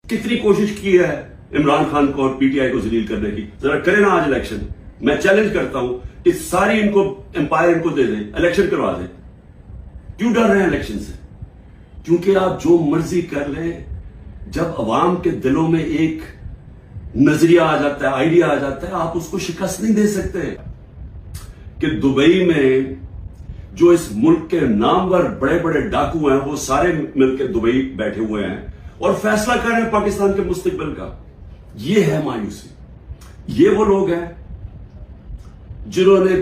कितनी कोशिश की है इमरान खान को और पीटीआई को जलील करने की। जरा करें ना आज इलेक्शन। मैं चैलेंज करता हूं कि सारी इनको एम्पायर इनको दे दें, इलेक्शन करवा दें। क्यों डर रहे हैं इलेक्शन से? क्योंकि आप जो मर्जी कर लें, जब अवाम के दिलों में एक नजरिया आ जाता है, आइडिया आ जाता है, आप उसको शिकस्त नहीं दे सकते। कि दुबई में जो इस मुल्क के नामवर बड़े बड़े डाकू हैं, वो सारे मिलकर दुबई बैठे हुए हैं और फैसला कर रहे हैं पाकिस्तान के मुस्तकबिल का। ये है मायूसी। ये वो लोग हैं जिन्होंने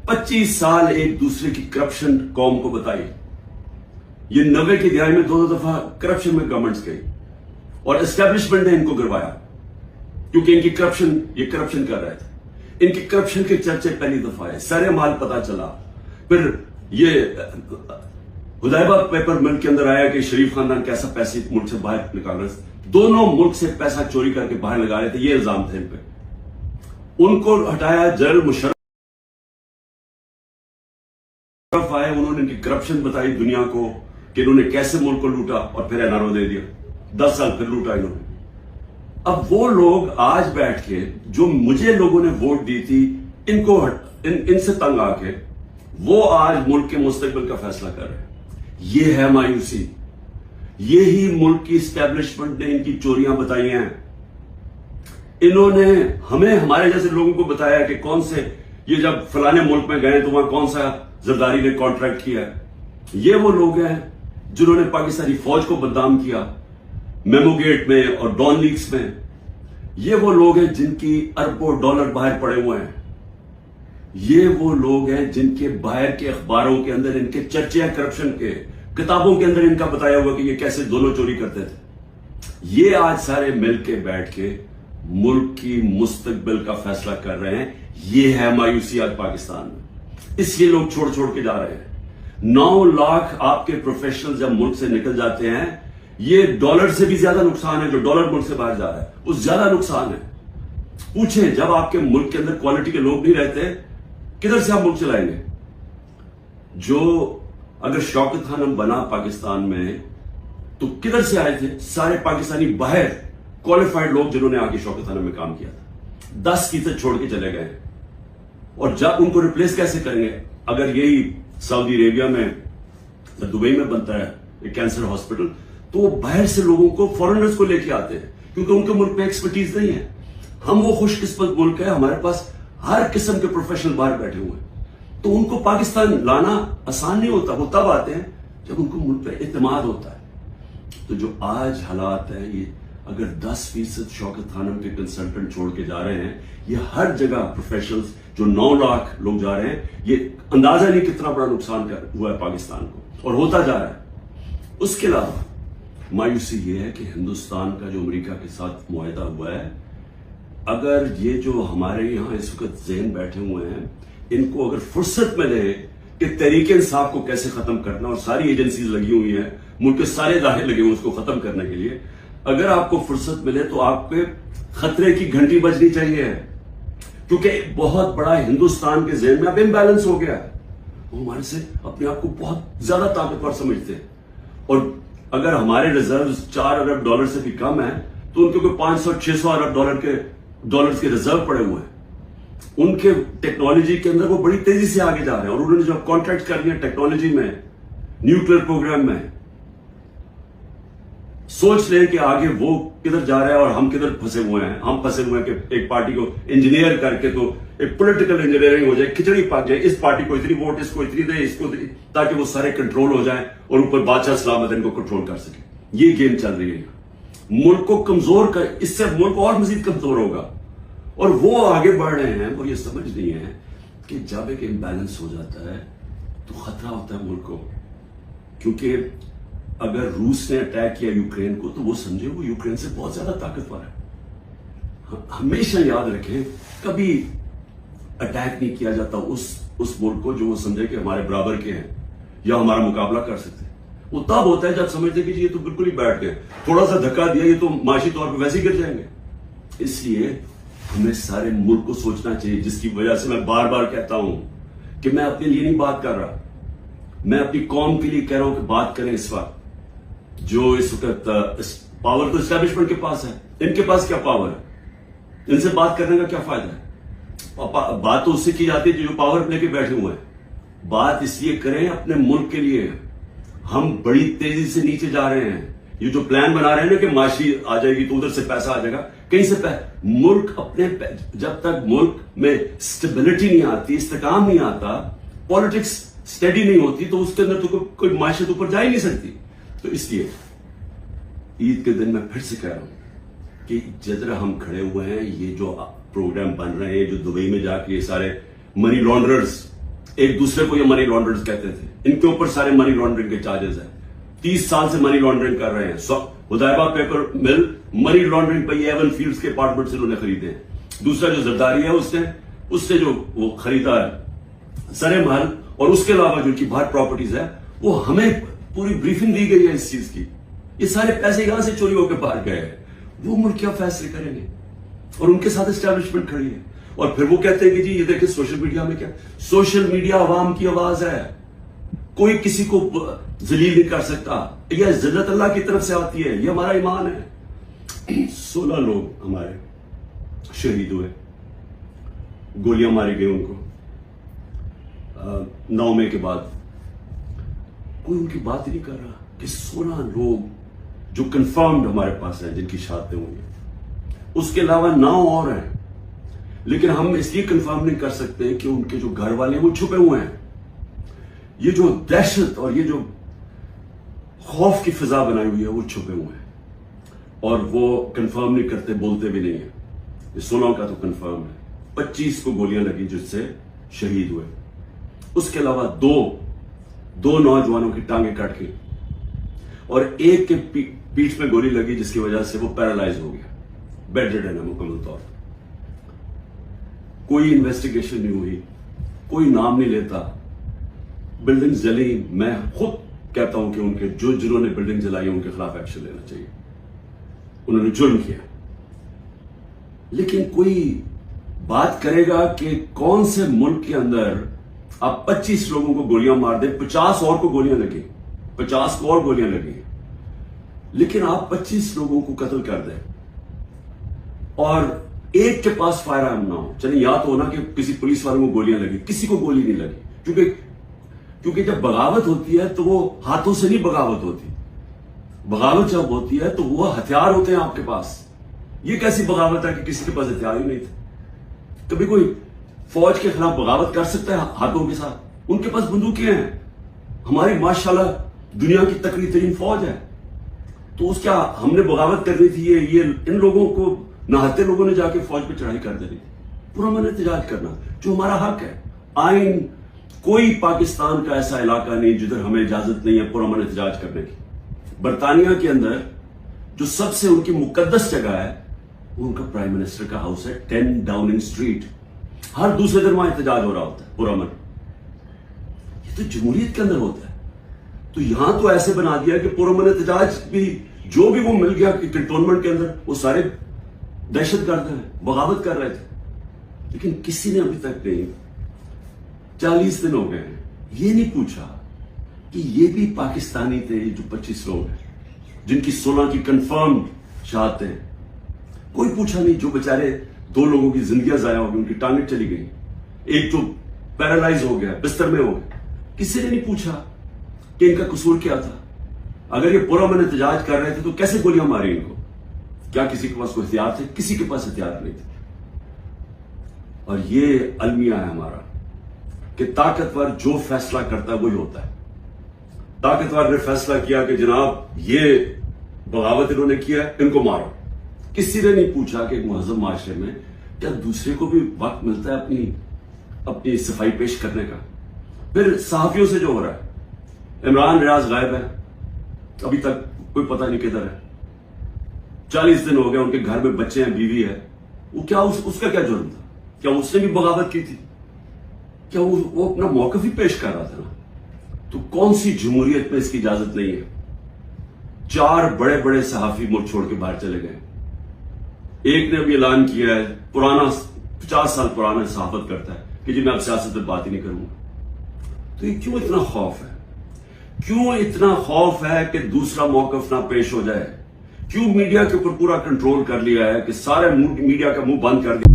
25 साल एक दूसरे की करप्शन कौम को बताई। ये 90 की दिहाई में 2 दफा करप्शन में गवर्नमेंट्स गई और एस्टेब्लिशमेंट ने इनको गिरवाया, क्योंकि इनकी करप्शन, ये करप्शन कर रहे थे। इनकी करप्शन के चर्चे पहली दफा है, सारे माल पता चला। फिर ये हुदैबा पेपर मिल के अंदर आया कि शरीफ खानदान कैसा पैसे मुल्क से बाहर निकाल रहे थे। दोनों मुल्क से पैसा चोरी करके बाहर लगा रहे थे, ये इल्जाम थे इन पे। उनको हटाया, जनरल मुशर्रफ आए, उन्होंने इनकी करप्शन बताई दुनिया को कि इन्होंने कैसे मुल्क को लूटा और फिर एनआरओ दे दिया। 10 साल फिर लूटा इन्होंने। अब वो लोग आज बैठ के, जो मुझे लोगों ने वोट दी थी, इनको इनसे तंग आके वो आज मुल्क के मुस्तकबिल का फैसला कर रहे हैं। ये है मायूसी। यही मुल्क की एस्टेब्लिशमेंट ने इनकी चोरियां बताई हैं। इन्होंने हमें, हमारे जैसे लोगों को बताया कि कौन से, ये जब फलाने मुल्क में गए तो वहां कौन सा जरदारी ने कॉन्ट्रैक्ट किया है। ये वो लोग हैं जिन्होंने पाकिस्तानी फौज को बदनाम किया मेमोगेट में और डॉन लीक्स में। ये वो लोग हैं जिनकी अरबों डॉलर बाहर पड़े हुए हैं। ये वो लोग हैं जिनके बाहर के अखबारों के अंदर इनके चर्चे हैं करप्शन के, किताबों के अंदर इनका बताया हुआ कि ये कैसे दोनों चोरी करते थे। ये आज सारे मिलके बैठ के मुल्क की मुस्तकबिल का फैसला कर रहे हैं। ये है मायूसी आज पाकिस्तान में। इसलिए लोग छोड़ छोड़ के जा रहे हैं। 9 लाख आपके प्रोफेशनल जब मुल्क से निकल जाते हैं, ये डॉलर से भी ज्यादा नुकसान है। जो डॉलर मुल्क से बाहर जा रहा है उस ज्यादा नुकसान है। पूछें, जब आपके मुल्क के अंदर क्वालिटी के लोग नहीं रहते, किधर से आप मुल्क चलाएंगे? जो अगर शौकत खानम बना पाकिस्तान में तो किधर से आए थे? सारे पाकिस्तानी बाहर क्वालिफाइड लोग जिन्होंने आके शौकत खानम में काम किया था, 10% छोड़ के चले गए। और जब उनको रिप्लेस कैसे करेंगे? अगर यही सऊदी अरेबिया में, दुबई में बनता है एक कैंसर हॉस्पिटल, तो वो बाहर से लोगों को, फॉरेनर्स को लेके आते हैं, क्योंकि उनके मुल्क में एक्सपर्टीज नहीं है। हम वो खुशकिस्मत मुल्क है, हमारे पास हर किस्म के प्रोफेशनल बाहर बैठे हुए हैं। तो उनको पाकिस्तान लाना आसान नहीं होता। वो तब आते हैं जब उनको मुल्क पर एतमाद होता है। तो जो आज हालात है, ये अगर 10% शौकत खानम के कंसल्टेंट छोड़ के जा रहे हैं, ये हर जगह प्रोफेशनल्स, जो 9 लाख लोग जा रहे हैं, ये अंदाजा नहीं कितना बड़ा नुकसान हुआ है पाकिस्तान को, और होता जा रहा है। उसके अलावा मायूसी ये है कि हिंदुस्तान का जो अमेरिका के साथ मुआहदा हुआ है, अगर ये जो हमारे यहां इस वक्त ज़हन बैठे हुए हैं, इनको अगर फुर्सत मिले कि तहरीक इंसाफ को कैसे खत्म करना, और सारी एजेंसीज लगी हुई हैं, मुल्क के सारे इदारे लगे हुए उसको खत्म करने के लिए, अगर आपको फुर्सत मिले तो आपके खतरे की घंटी बजनी चाहिए। क्योंकि बहुत बड़ा हिंदुस्तान के ज़हन में अब इम्बैलेंस हो गया है। वो हमारे से अपने आप को बहुत ज्यादा ताकतवर समझते हैं, और अगर हमारे रिजर्व 4 अरब डॉलर से भी कम है, तो उनके कोई 500-600 अरब डॉलर्स के रिजर्व पड़े हुए हैं। उनके टेक्नोलॉजी के अंदर वो बड़ी तेजी से आगे जा रहे हैं, और उन्होंने जो कॉन्ट्रैक्ट कर लिया टेक्नोलॉजी में, न्यूक्लियर प्रोग्राम में, सोच लें कि आगे वो किधर जा रहा है और हम किधर फंसे हुए हैं। हम फंसे हुए हैं कि एक पार्टी को इंजीनियर करके, तो एक पॉलिटिकल इंजीनियरिंग हो जाए, खिचड़ी पक जाए, इस पार्टी को इतनी वोट, इसको इतनी दे, इसको दे, ताकि वो सारे कंट्रोल हो जाए और ऊपर बादशाह सलामत इनको कंट्रोल कर सके। ये गेम चल रही है। मुल्क को कमजोर कर, इससे मुल्क और मजीद कमजोर होगा। और वो आगे बढ़ रहे हैं, वो ये समझ नहीं है कि जब एक इम्बैलेंस हो जाता है तो खतरा होता है मुल्क को। क्योंकि अगर रूस ने अटैक किया यूक्रेन को, तो वो समझे वो यूक्रेन से बहुत ज्यादा ताकतवर है। हमेशा याद रखें, कभी अटैक नहीं किया जाता उस मुल्क को जो वो समझे कि हमारे बराबर के हैं या हमारा मुकाबला कर सकते हैं। वो तब होता है जब समझते कि ये तो बिल्कुल ही बैठ गए, थोड़ा सा धक्का दिया, ये तो माशी तौर पर वैसे ही गिर जाएंगे। इसलिए हमें सारे मुल्क को सोचना चाहिए, जिसकी वजह से मैं बार बार कहता हूं कि मैं अपने लिए नहीं बात कर रहा, मैं अपनी कौम के लिए कह रहा हूं कि बात करें। इस वक्त जो इस वक्त پاور تو اسٹیبلشمنٹ کے پاس ہے، ان کے پاس کیا پاور ہے؟ ان سے بات کرنے کا کیا فائدہ ہے؟ بات تو اس سے کی جاتی ہے جو پاور لے کے بیٹھے ہوئے ہیں. بات اس لیے کریں اپنے ملک کے لیے. ہم بڑی تیزی سے نیچے جا رہے ہیں. یہ جو پلان بنا رہے ہیں نا کہ معاشی آ جائے گی تو ادھر سے پیسہ آ جائے گا، کہیں سے ملک اپنے جب تک ملک میں اسٹیبلٹی نہیں آتی، استحکام نہیں آتا، پالیٹکس اسٹڈی نہیں ہوتی، تو اس کے اندر تو کوئی معیشت اوپر جا ہی نہیں سکتی. تو اس لیے عید کے دن میں پھر سے کہہ رہا ہوں کہ جدھر ہم کھڑے ہوئے ہیں، یہ جو پروگرام بن رہے ہیں، جو دبئی میں جا کے یہ سارے منی لانڈررز ایک دوسرے کو یہ منی لانڈررز کہتے تھے، ان کے اوپر سارے منی لانڈرنگ کے چارجز ہیں. 30 سال سے منی لانڈرنگ کر رہے ہیں. ہدایبہ پیپر مل منی لانڈرنگ پہ ایون فیلڈز کے اپارٹمنٹ سے انہوں نے خریدے ہیں. دوسرا جو زرداری ہے اس سے جو وہ خریدا ہے سرے محل، اور اس کے علاوہ جو کی باہر پراپرٹیز ہے، وہ ہمیں پوری بریفنگ دی گئی ہے اس چیز کی. یہ سارے پیسے یہاں سے چوری ہو کے باہر گئے ہیں. وہ ملک کیا فیصلے کریں گے؟ اور ان کے ساتھ اسٹیبلشمنٹ کھڑی ہے. اور پھر وہ کہتے ہیں کہ جی یہ دیکھیں سوشل میڈیا میں کیا، سوشل میڈیا عوام کی آواز ہے، کوئی کسی کو ذلیل نہیں کر سکتا. یہ ذلت اللہ کی طرف سے آتی ہے، یہ ہمارا ایمان ہے. 16 لوگ ہمارے شہید ہوئے، گولیاں ماری گئی ان کو 9 مئی کے بعد. کوئی ان کی بات ہی نہیں کر رہا کہ 16 لوگ جو کنفرمڈ ہمارے پاس ہیں جن کی شہادتیں ہوئی ہیں. اس کے علاوہ 9 اور ہیں، لیکن ہم اس لیے کنفرم نہیں کر سکتے کہ ان کے جو گھر والے ہیں وہ چھپے ہوئے ہیں. یہ جو دہشت اور یہ جو خوف کی فضا بنائی ہوئی ہے وہ چھپے ہوئے ہیں، اور وہ کنفرم نہیں کرتے، بولتے بھی نہیں ہیں. یہ 16 کا تو کنفرم ہے. 25 کو گولیاں لگی جس سے شہید ہوئے. اس کے علاوہ دو نوجوانوں کی ٹانگیں کٹ گئی، اور ایک کے پیٹھ میں گولی لگی جس کی وجہ سے وہ پیرالائز ہو گیا، بیڈ ریڈن ہے مکمل طور پر. کوئی انویسٹیگیشن نہیں ہوئی، کوئی نام نہیں لیتا. بلڈنگ جلی، میں خود کہتا ہوں کہ ان کے جنہوں نے بلڈنگ جلائی ان کے خلاف ایکشن لینا چاہیے. انہوں نے جرم کیا. لیکن کوئی بات کرے گا کہ کون سے ملک کے اندر آپ 25 لوگوں کو گولیاں مار دیں، 50 اور کو گولیاں لگیں، 50 کو اور گولیاں لگیں، لیکن آپ 25 لوگوں کو قتل کر دیں اور ایک کے پاس فائر آرم نہ ہو. چلیں یا تو ہونا کہ کسی پولیس والوں کو گولیاں لگی، کسی کو گولی نہیں لگی. کیونکہ جب بغاوت ہوتی ہے تو وہ ہاتھوں سے نہیں بغاوت ہوتی. بغاوت جب ہوتی ہے تو وہ ہتھیار ہوتے ہیں آپ کے پاس. یہ کیسی بغاوت ہے کہ کسی کے پاس ہتھیار ہی نہیں تھے؟ کبھی کوئی فوج کے خلاف بغاوت کر سکتا ہے ہاتھوں کے ساتھ؟ ان کے پاس بندوقیں ہیں. ہماری ماشاءاللہ دنیا کی تکڑی ترین فوج ہے. تو اس کیا ہم نے بغاوت کرنی تھی؟ یہ ان لوگوں کو نہاتے لوگوں نے جا کے فوج پہ چڑھائی کر دینی تھی. پرامن احتجاج کرنا جو ہمارا حق ہے. آئین کوئی پاکستان کا ایسا علاقہ نہیں جدھر ہمیں اجازت نہیں ہے پرامن احتجاج کرنے کی. برطانیہ کے اندر جو سب سے ان کی مقدس جگہ ہے وہ ان کا پرائم منسٹر کا ہاؤس ہے، 10 ڈاؤننگ اسٹریٹ. ہر دوسرے دن وہاں احتجاج ہو رہا ہوتا ہے پرامن. یہ تو جمہوریت کے اندر ہوتا ہے. تو یہاں تو ایسے بنا دیا کہ پرامن احتجاج بھی جو بھی وہ مل گیا کہ کنٹونمنٹ کے اندر وہ سارے دہشت گرد ہیں، بغاوت کر رہے تھے. لیکن کسی نے ابھی تک نہیں، 40 دن ہو گئے ہیں، یہ نہیں پوچھا کہ یہ بھی پاکستانی تھے جو 25 لوگ ہیں جن کی 16 کی کنفرم شہادتیں ہیں. کوئی پوچھا نہیں. جو بیچارے 2 لوگوں کی زندگیاں ضائع ہو گئی، ان کی ٹانگیں چلی گئی، ایک جو پیرالائز ہو گیا، بستر میں ہو گیا. کسی نے نہیں پوچھا کہ ان کا قصور کیا تھا. اگر یہ پرامن احتجاج کر رہے تھے تو کیسے گولیاں ماری ان کو؟ کیا کسی کے پاس کوئی ہتھیار تھے؟ کسی کے پاس ہتھیار نہیں تھے. اور یہ المیہ ہے ہمارا کہ طاقتور جو فیصلہ کرتا ہے وہی ہوتا ہے. طاقتور نے فیصلہ کیا کہ جناب یہ بغاوت انہوں نے کیا ہے، ان کو مارو. کسی نے نہیں پوچھا کہ ایک مہذب معاشرے میں کیا دوسرے کو بھی وقت ملتا ہے اپنی صفائی پیش کرنے کا. پھر صحافیوں سے جو ہو رہا ہے، عمران ریاض غائب ہے، ابھی تک کوئی پتہ نہیں کدھر ہے. 40 دن ہو گئے، ان کے گھر میں بچے ہیں، بیوی ہے. وہ کیا اس کا کیا جرم تھا؟ کیا اس نے بھی بغاوت کی تھی؟ کیا وہ اپنا موقف ہی پیش کر رہا تھا نا؟ تو کون سی جمہوریت میں اس کی اجازت نہیں ہے؟ 4 بڑے بڑے صحافی ملک چھوڑ کے باہر چلے گئے. ایک نے ابھی اعلان کیا ہے، پرانا 50 سال پرانا صحافت کرتا ہے کہ جی میں اب سیاست پہ بات ہی نہیں کروں گا. تو یہ کیوں اتنا خوف ہے؟ کیوں اتنا خوف ہے کہ دوسرا موقف نہ پیش ہو جائے؟ क्यों मीडिया के ऊपर पूरा कंट्रोल कर लिया है कि सारे मीडिया का मुंह बंद कर दिया।